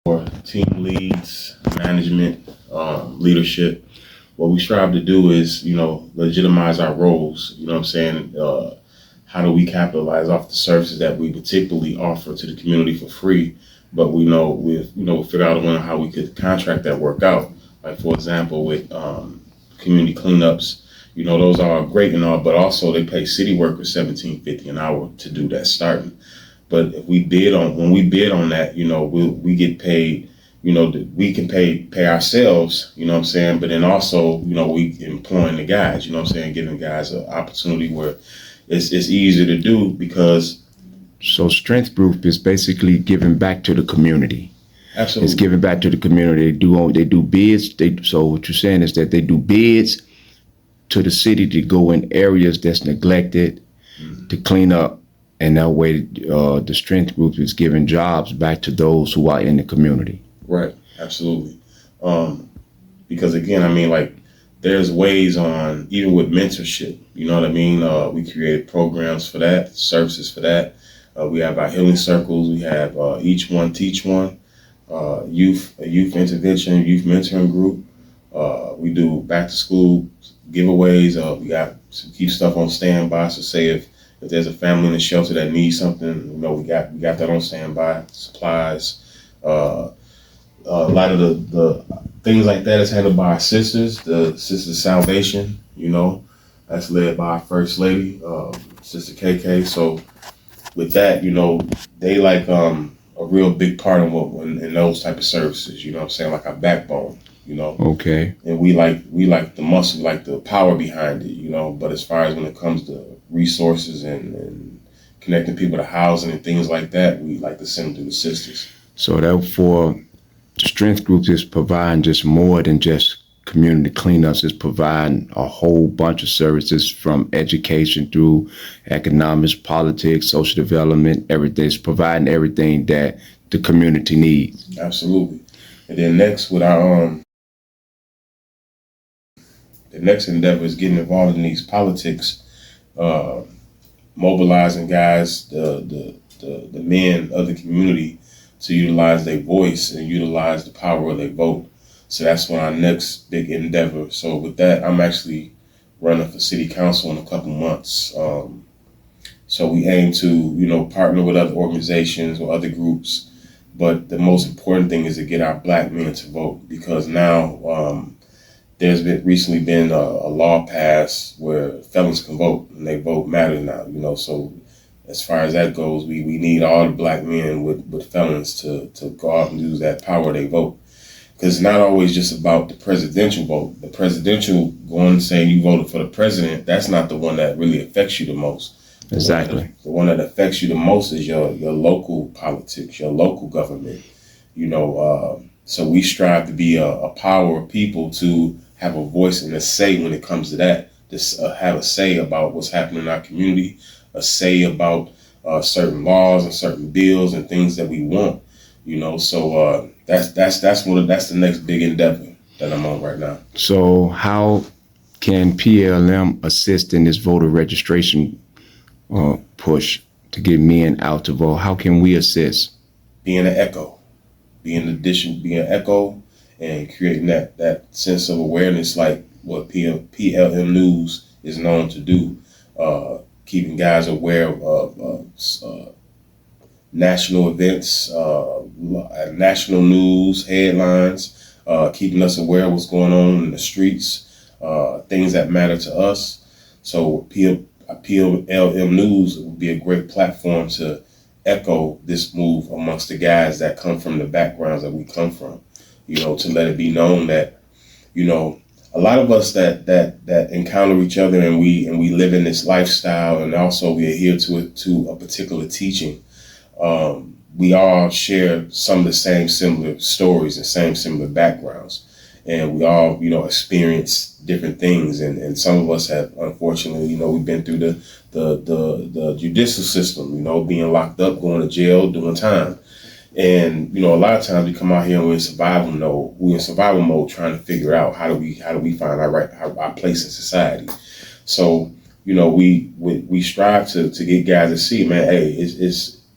for team leads, management, leadership. What we strive to do is, legitimize our roles. You know what I'm saying? How do we capitalize off the services that we particularly offer to the community for free? But we figure out a way on how we could contract that work out. Like for example, with community cleanups, those are great and all, but also they pay city workers $17.50 an hour to do that starting. But if when we bid on that, we get paid. We can pay ourselves. You know what I'm saying. But then also, we employing the guys. You know what I'm saying, giving guys an opportunity where it's easier to do because. So Strength Group is basically giving back to the community. Absolutely. It's giving back to the community. They do bids. So what you're saying is that they do bids to the city to go in areas that's neglected, to clean up. And that way, the Strength Group is giving jobs back to those who are in the community. Right, absolutely. Because again, there's ways on, even with mentorship, you know what I mean? We created programs for that, services for that. We have our healing circles. We have Each One Teach One, youth intervention, youth mentoring group. We do back to school giveaways. We got to keep stuff on standby. So say if there's a family in the shelter that needs something, we got that on standby. Supplies, a lot of the things like that is handled by our sisters. The Sisters of Salvation, that's led by our First Lady, Sister KK. So with that, they like a real big part in those type of services. You know what I'm saying, like our backbone. Okay. And we like the muscle, like the power behind it. But as far as when it comes to resources and connecting people to housing and things like that, we like to send them to the sisters. So therefore, the Strength Group is providing just more than just community cleanups. It's providing a whole bunch of services from education through economics, politics, social development, everything. It's providing everything that the community needs. Absolutely. And then next with our the next endeavor is getting involved in these politics, mobilizing guys, the men of the community to utilize their voice and utilize the power of their vote. So that's one of our next big endeavor. So with that, I'm actually running for city council in a couple months. So we aim to, partner with other organizations or other groups. But the most important thing is to get our black men to vote, because now there's recently been a law passed where felons can vote and they vote matters now, so as far as that goes, we need all the black men with felons to go out and use that power they vote. Because it's not always just about the presidential vote. The presidential going saying you voted for the president, that's not the one that really affects you the most. Exactly. The one that affects you the most is your local politics, your local government. So we strive to be a power of people to have a voice and a say when it comes to that. Just have a say about what's happening in our community, a say about certain laws and certain bills and things that we want. So that's the next big endeavor that I'm on right now. So how can PLM assist in this voter registration push to get men out to vote? How can we assist? Being an echo, being an echo, and creating that sense of awareness, like what PLM News is known to do, keeping guys aware of national events, national news headlines, keeping us aware of what's going on in the streets, things that matter to us. So PLM News would be a great platform to echo this move amongst the guys that come from the backgrounds that we come from, to let it be known that, a lot of us that encounter each other and we live in this lifestyle, and also we adhere to a particular teaching. We all share some of the same similar stories and similar backgrounds, and we all, experience different things. And some of us have, unfortunately, we've been through the judicial system, being locked up, going to jail, doing time. And, a lot of times we come out here and we're in survival mode. We're in survival mode trying to figure out how do we find our place in society. So, we strive to get guys to see, man, hey,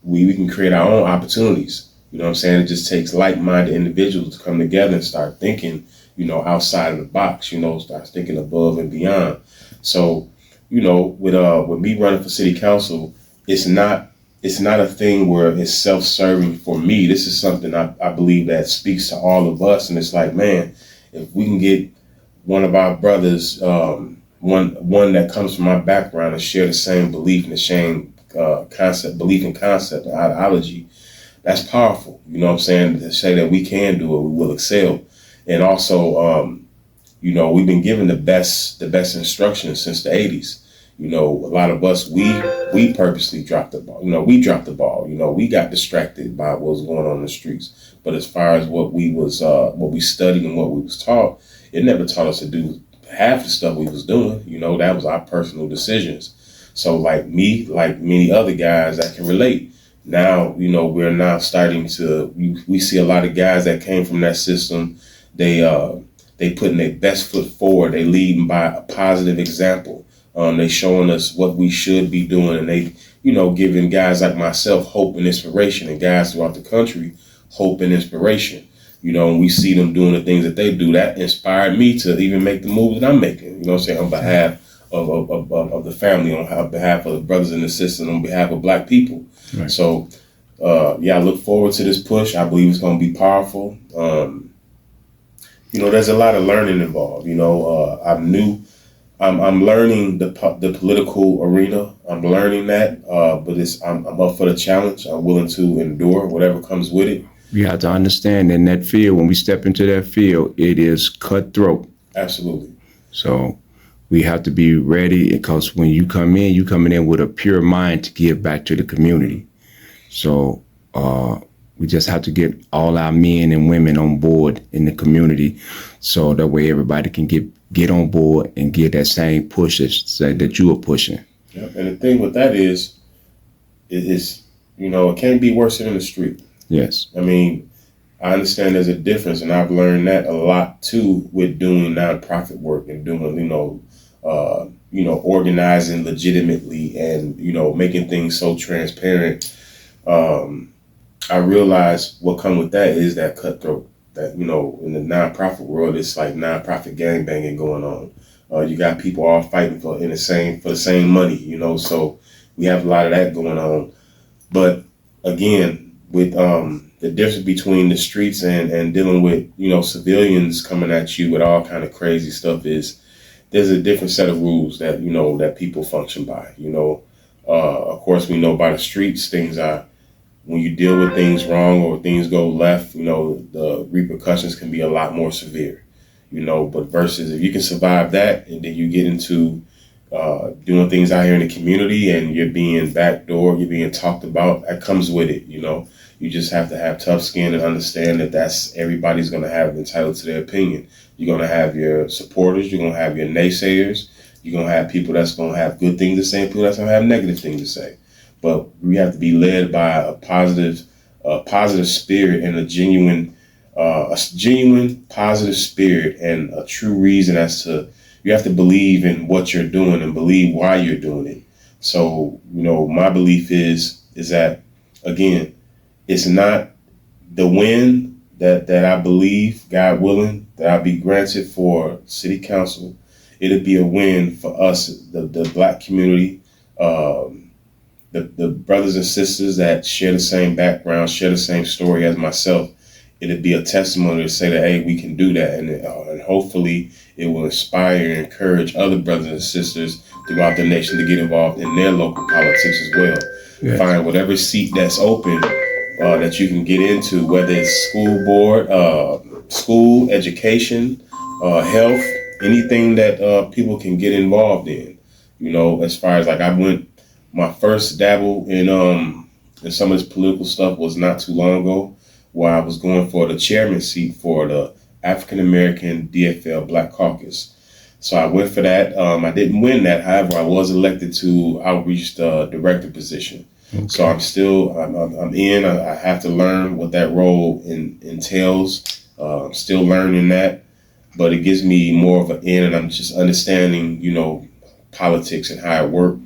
we can create our own opportunities. You know what I'm saying? It just takes like-minded individuals to come together and start thinking, outside of the box, start thinking above and beyond. So, with me running for city council, it's not a thing where it's self-serving for me. This is something I believe that speaks to all of us. And it's like, man, if we can get one of our brothers, one that comes from our background and share the same belief and the same belief and concept and ideology, that's powerful. You know what I'm saying? To say that we can do it, we will excel. And also, we've been given the best instructions since the 80s. A lot of us, we purposely dropped the ball. We dropped the ball. We got distracted by what was going on in the streets. But as far as what we studied and what we was taught, it never taught us to do half the stuff we was doing. That was our personal decisions. So like me, like many other guys that can relate, now, we're now starting to, we see a lot of guys that came from that system. They putting their best foot forward. They leading by a positive example. They showing us what we should be doing, and they, giving guys like myself hope and inspiration, and guys throughout the country hope and inspiration. And we see them doing the things that they do. That inspired me to even make the moves that I'm making, on behalf of the family, on behalf of the brothers in the system, on behalf of Black people. Right. So, I look forward to this push. I believe it's going to be powerful. There's a lot of learning involved. I'm learning the political arena. I'm learning that, but I'm up for the challenge. I'm willing to endure whatever comes with it. You have to understand, in that field, when we step into that field, it is cutthroat. Absolutely. So we have to be ready, because when you come in, you're coming in with a pure mind to give back to the community. So we just have to get all our men and women on board in the community, so that way everybody can get on board and get that same push that you are pushing. Yeah. And the thing with that is it can't be worse than in the street. Yes. I mean, I understand there's a difference, and I've learned that a lot too with doing nonprofit work and doing, organizing legitimately and, making things so transparent. I realized what come with that is that cutthroat. That, in the nonprofit world, it's like nonprofit gangbanging going on. You got people all fighting for the same money, so we have a lot of that going on. But again, with the difference between the streets and dealing with, civilians coming at you with all kind of crazy stuff is there's a different set of rules that, that people function by. Of course, we know by the streets, things are, when you deal with things wrong or things go left, the repercussions can be a lot more severe, but versus if you can survive that and then you get into doing things out here in the community and you're being backdoored, you're being talked about, that comes with it. You just have to have tough skin and understand that everybody's going to have entitled to their opinion. You're going to have your supporters, you're going to have your naysayers, you're going to have people that's going to have good things to say and people that's going to have negative things to say. But we have to be led by a positive spirit and a genuine positive spirit and a true reason as to, you have to believe in what you're doing and believe why you're doing it. So, my belief is that, again, it's not the win that I believe, God willing, that I'll be granted for city council. It'll be a win for us, the Black community, the brothers and sisters that share the same background, share the same story as myself. It'd be a testimony to say that, hey, we can do that. And hopefully it will inspire and encourage other brothers and sisters throughout the nation to get involved in their local politics as well. Yes. Find whatever seat that's open that you can get into, whether it's school board, school, education, health, anything that people can get involved in. As far as my first dabble in some of this political stuff was not too long ago, where I was going for the chairman seat for the African American DFL Black Caucus. So I went for that. I didn't win that. However, I was elected to outreach the director position. Okay. So I'm in. I have to learn what that role entails. I'm still learning that, but it gives me more of an in, and I'm just understanding, politics and how it works.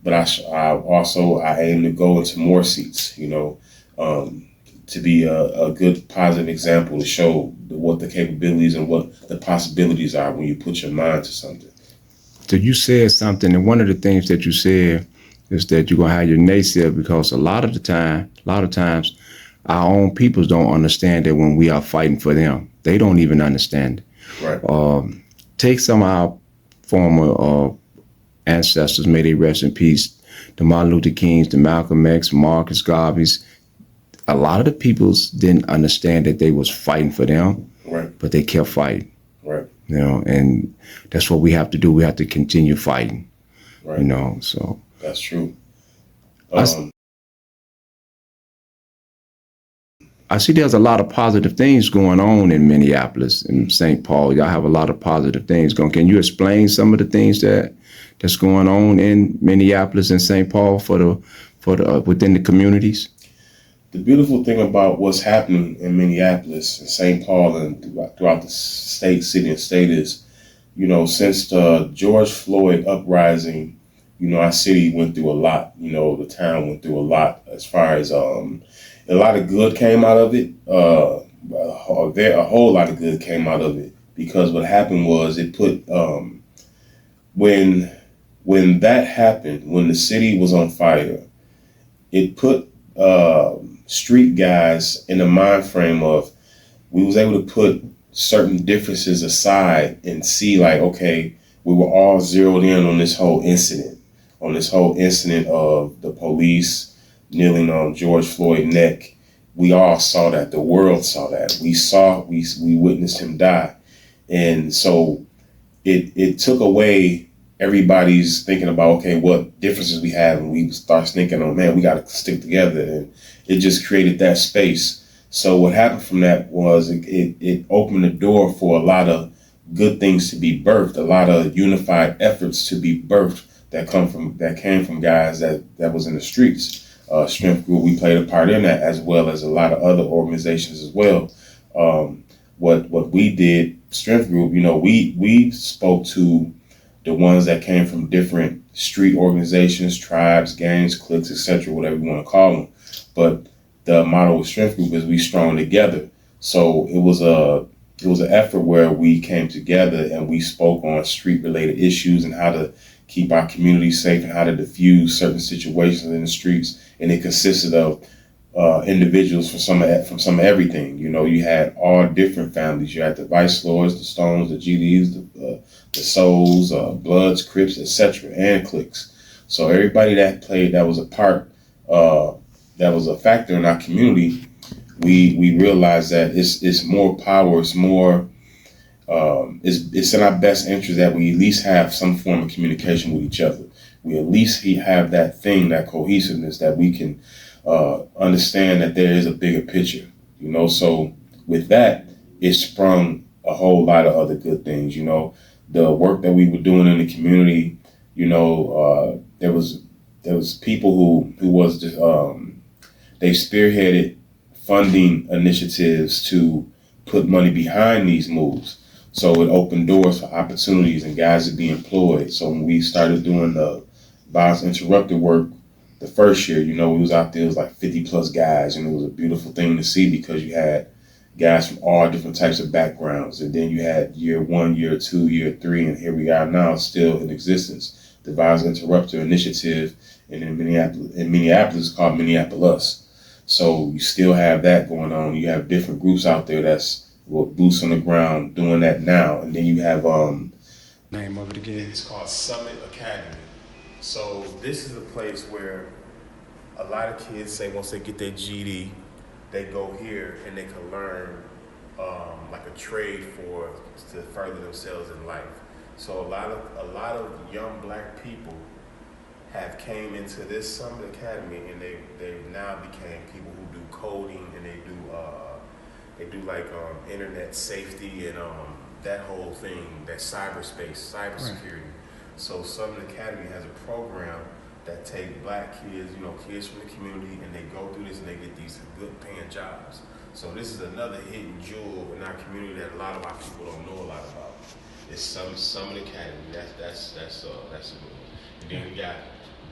But I aim to go into more seats, to be a good positive example to show what the capabilities and what the possibilities are when you put your mind to something. So you said something, and one of the things that you said is that you're gonna have your naysayer, because a lot of times, our own peoples don't understand that when we are fighting for them, they don't even understand it. Right. Take some of our former ancestors, may they rest in peace, the Martin Luther Kings, the Malcolm X, Marcus Garveys. A lot of the peoples didn't understand that they was fighting for them, Right. but they kept fighting. Right. And that's what we have to do. We have to continue fighting. Right. So that's true. I see there's a lot of positive things going on in Minneapolis and St. Paul. Y'all have a lot of positive things going. Can you explain some of the things that's going on in Minneapolis and St. Paul for the within the communities? The beautiful thing about what's happening in Minneapolis and St. Paul and throughout the city and state is, since the George Floyd uprising, our city went through a lot. The town went through a lot as far as a lot of good came out of it. A whole lot of good came out of it, because what happened was it put when that happened, when the city was on fire, it put street guys in the mind frame of, we was able to put certain differences aside and see, like, okay, we were all zeroed in on this whole incident of the police kneeling on George Floyd's neck. We all saw that. The world saw that. We witnessed him die. And so it took away everybody's thinking about, okay, what differences we have, and we start thinking, oh man, we got to stick together. And it just created that space. So what happened from that was it opened the door for a lot of good things to be birthed, a lot of unified efforts to be birthed that came from guys that was in the streets. Strength Group, we played a part in that, as well as a lot of other organizations as well. What we did, Strength Group, we spoke to the ones that came from different street organizations, tribes, gangs, cliques, etc., whatever you want to call them. But the motto of Strength Group is we strong together. So it was an effort where we came together and we spoke on street related issues and how to keep our community safe and how to diffuse certain situations in the streets. And it consisted of individuals from some of everything. You had all different families. You had the Vice Lords, the Stones, the GDs, the Souls, Bloods, Crips, etc., and cliques. So everybody that was a part, that was a factor in our community, we realized that it's more power, it's more, it's in our best interest that we at least have some form of communication with each other. We at least have that thing, that cohesiveness, that we can understand that there is a bigger picture. So with that, it sprung a whole lot of other good things. The work that we were doing in the community, there was people who was just, they spearheaded funding initiatives to put money behind these moves. So it opened doors for opportunities and guys to be employed. So when we started doing the violence interrupted work the first year, we was out there, it was like 50 plus guys, and it was a beautiful thing to see, because you had guys from all different types of backgrounds. And then you had year 1, year 2, year 3, and here we are now, still in existence. The Violence Interrupter Initiative in Minneapolis is called Minneapolis. So you still have that going on. You have different groups out there that's boots on the ground doing that now. And then you have name of it again. It's called Summit Academy. So this is a place where a lot of kids say once they get their GED, they go here and they can learn like a trade to further themselves in life. So a lot of young black people have came into this Summit Academy, and they now became people who do coding, and they do like internet safety and that whole thing, that cyberspace, cybersecurity. Right. So Summit Academy has a program that take black kids, kids from the community, and they go through this and they get these good paying jobs. So this is another hidden jewel in our community that a lot of our people don't know a lot about. It's Summit Academy. That's a good one. And then we got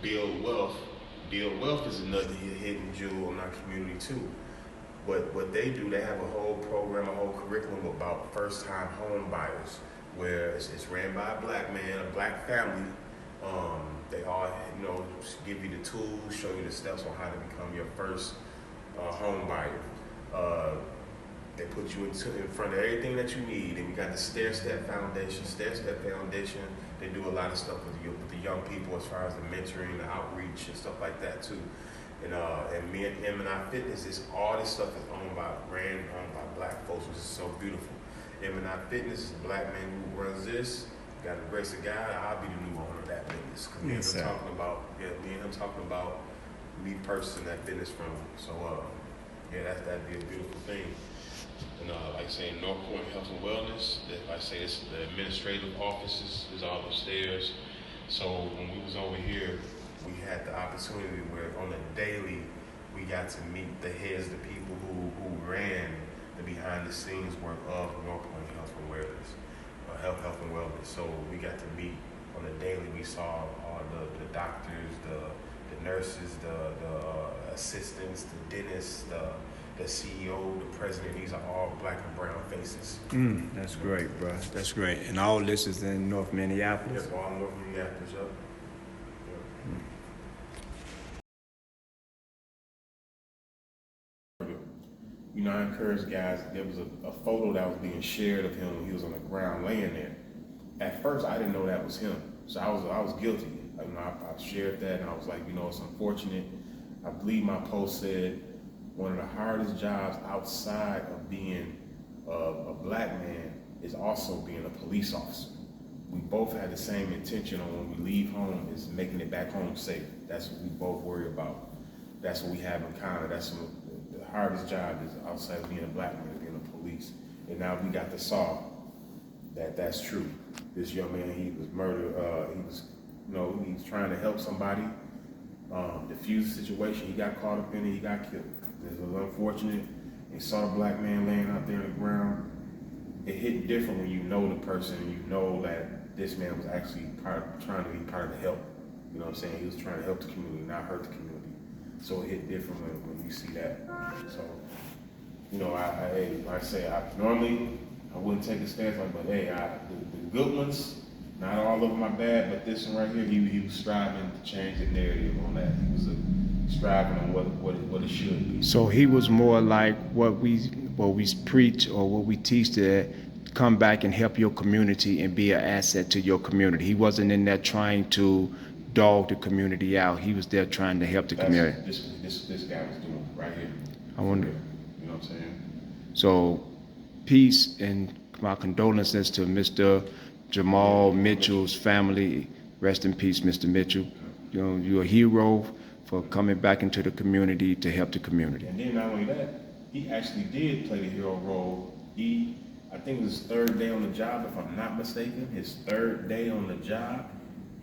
Build Wealth. Build Wealth is another hidden jewel in our community too. what they do, they have a whole program, a whole curriculum about first-time home buyers, where it's ran by a black man, a black family. They all, give you the tools, show you the steps on how to become your first home buyer. They put you in front of everything that you need, and we got the stair-step foundation. They do a lot of stuff with the young people as far as the mentoring, the outreach, and stuff like that too. And me and M&I Fitness, all this stuff is owned by black folks, which is so beautiful. M&I Fitness is a black man who runs this. Got the grace of God, I'll be the new owner of that business. Cause me and him talking about me purchasing that business from him. So that'd be a beautiful thing. And like I say, North Point Health and Wellness, like I say, the administrative offices is all upstairs. So when we was over here, we had the opportunity where on a daily, we got to meet the heads, the people who ran the behind the scenes work of North Point Health and Wellness. Health and Wellness. So we got to meet on a daily. We saw all the doctors, the nurses, the assistants, the dentists, the CEO, the president. These are all black and brown faces. That's great, bro. That's great. And all this is in North Minneapolis? Yes, all North Minneapolis, yep. I encourage guys, there was a photo that was being shared of him when he was on the ground laying there. At first, I didn't know that was him. So I was guilty. I shared that, and I was like, it's unfortunate. I believe my post said one of the hardest jobs outside of being a black man is also being a police officer. We both had the same intention on when we leave home is making it back home safe. That's what we both worry about. That's what we have in common. That's what the hardest job is outside of being a black man, being a police. And now we got to solve that's true. This young man, he was murdered. He was trying to help somebody diffuse the situation. He got caught up in it. He got killed. It was unfortunate. He saw a black man laying out there on the ground. It hit different when you know the person and you know that this man was actually trying to be part of the help. You know what I'm saying? He was trying to help the community, not hurt the community. So it hit different when you see that. So, normally I wouldn't take a stance like, but hey, the good ones, not all of them are bad, but this one right here, he was striving to change the narrative on that. He was striving on what it should be. So he was more like what we preach or what we teach to come back and help your community and be an asset to your community. He wasn't in there trying to dog the community out. He was there trying to help the community. This guy was doing right here. I wonder. You know what I'm saying? So, peace and my condolences to Mr. Jamal Mitchell's family. Rest in peace, Mr. Mitchell. You're a hero for coming back into the community to help the community. And then not only that, he actually did play the hero role. I think it was his third day on the job, if I'm not mistaken. His third day on the job,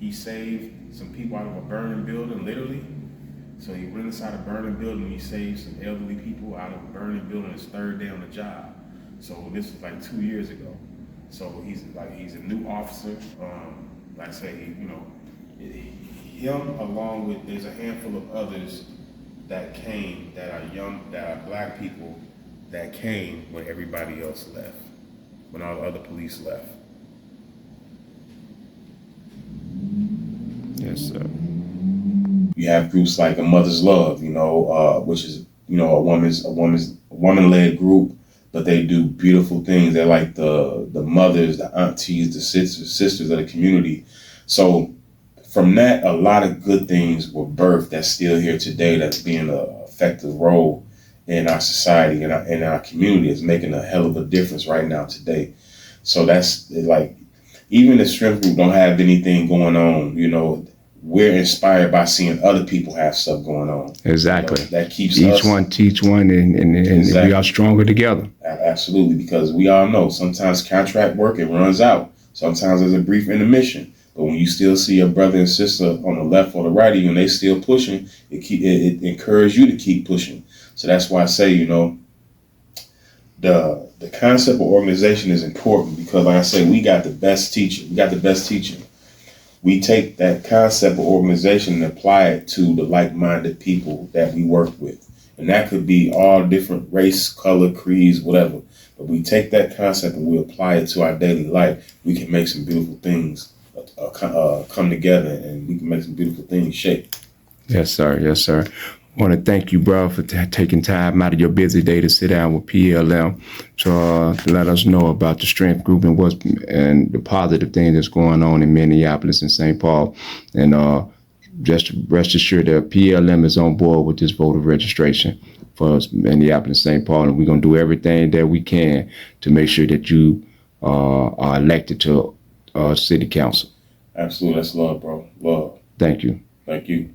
he saved some people out of a burning building, literally. So he went inside a burning building, he saved some elderly people out of a burning building his third day on the job. So this was like 2 years ago. So he's a new officer. Like I say, him along with, there's a handful of others that came that are black people that came when everybody else left, when all the other police left. Yes, sir. You have groups like A Mother's Love, which is, a woman-led group, but they do beautiful things. They're like the mothers, the aunties, the sisters of the community. So from that, a lot of good things were birthed that's still here today, that's being an effective role in our society and in our community. Is making a hell of a difference right now today. So that's like, even the strength group don't have anything going on, we're inspired by seeing other people have stuff going on. Exactly. That keeps each one teach one, and exactly. We are stronger together. Absolutely, because we all know sometimes contract work, it runs out. Sometimes there's a brief intermission. But when you still see your brother and sister on the left or the right of you and they still pushing, it encourages you to keep pushing. So that's why I say, the concept of organization is important, because like I say, we got the best teacher. We take that concept of organization and apply it to the like-minded people that we work with. And that could be all different race, color, creeds, whatever. But we take that concept and we apply it to our daily life, we can make some beautiful things come together, and we can make some beautiful things shape. Yes, sir. Yes, sir. I want to thank you, bro, for taking time out of your busy day to sit down with PLM to let us know about the strength group and the positive things that's going on in Minneapolis and St. Paul. And just rest assured that PLM is on board with this voter registration for Minneapolis, St. Paul, and we're gonna do everything that we can to make sure that you are elected to city council. Absolutely, that's love, bro. Love. Thank you. Thank you.